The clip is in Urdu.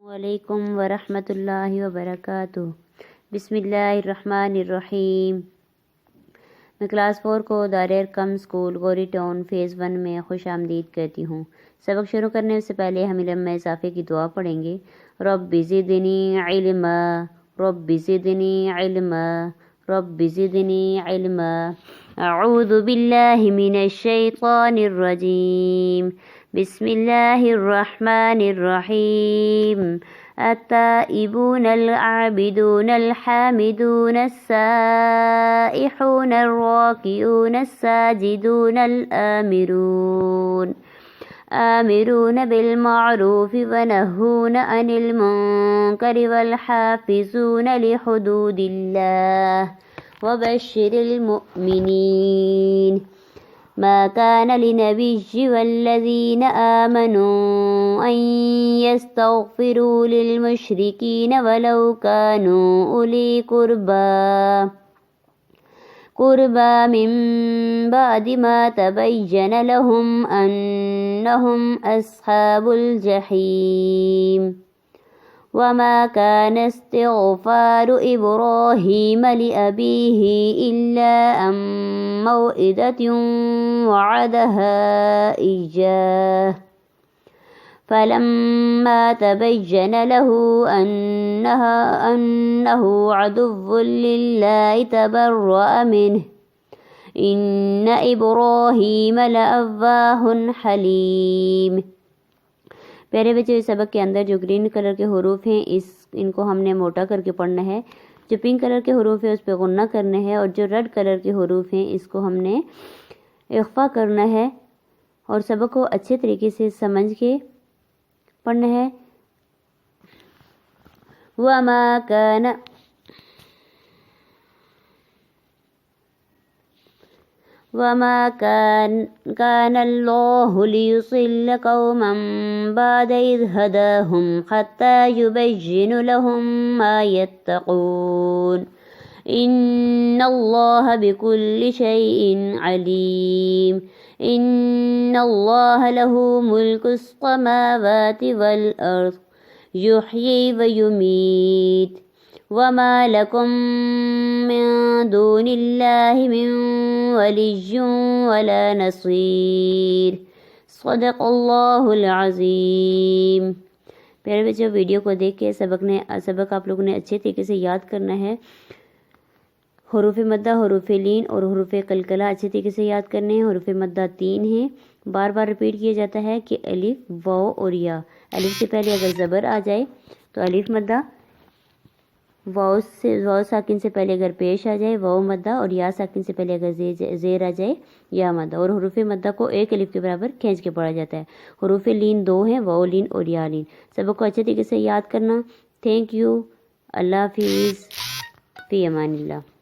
وعلیکم ورحمۃ اللہ وبرکاتہ۔ بسم اللہ الرحمن الرحیم۔ میں کلاس 4 کو دار-e-Arqam اسکول گوری ٹاؤن فیز 1 میں خوش آمدید کہتی ہوں۔ سبق شروع کرنے سے پہلے ہم علم میں اضافے کی دعا پڑھیں گے۔ رب زدنی علما، رب زدنی علما، رب زدنی علما۔ اعوذ باللہ من الشیطان الرجیم، بسم اللہ الرحمن الرحیم۔ التائبون العابدون الحامدون السائحون الراكعون الساجدون آمرون بالمعروف ونهون عن المنكر والحافظون لحدود الله وبشر المؤمنين۔ ما كان لنبي والذين آمنوا أن يستغفروا للمشركين ولو كانوا أولي قربى من بعد ما تبين لهم أنهم أصحاب الجحيم۔ وما كان استغفار إبراهيم لأبيه إلا عن موعدة وعدها إياه فلما تبين له أنه عدو لله تبرأ منه إن إبراهيم لأواه حليم۔ پیارے بچے، اس سبق کے اندر جو گرین کلر کے حروف ہیں ان کو ہم نے موٹا کر کے پڑھنا ہے، جو پنک کلر کے حروف ہیں اس پہ غنہ کرنا ہے، اور جو ریڈ کلر کے حروف ہیں اس کو ہم نے اخفا کرنا ہے، اور سبق کو اچھے طریقے سے سمجھ کے پڑھنا ہے۔ وما كان الله ليضل قوما بعد إذ هداهم حتى يبين لهم ما يتقون إن الله بكل شيء عليم۔ إن الله له ملك السماوات والأرض يحيي ويميت وما لكم من دون الله من ولي ولا نصير۔ صدق اللہ العظیم۔ پیارے بچوں، ویڈیو کو دیکھ کے سبق آپ لوگوں نے اچھے طریقے سے یاد کرنا ہے۔ حروف مدہ، حروف لین اور حروف قلقلہ اچھے طریقے سے یاد کرنے ہیں۔ حروف مدہ 3 ہیں، بار بار ریپیٹ کیا جاتا ہے کہ الف، واو اور یا۔ الف سے پہلے اگر زبر آ جائے تو الف مدہ، واو ساکن سے پہلے اگر پیش آ جائے واو مدہ، اور یا ساکن سے پہلے اگر زیر آ جائے یا مدہ۔ اور حروف مدہ کو ایک الف کے برابر کھینچ کے پڑھا جاتا ہے۔ حروف لین 2 ہیں، واو لین اور یا لین۔ سبق کو اچھے طریقے سے یاد کرنا۔ Thank you. اللہ حافظ، فی امان اللہ۔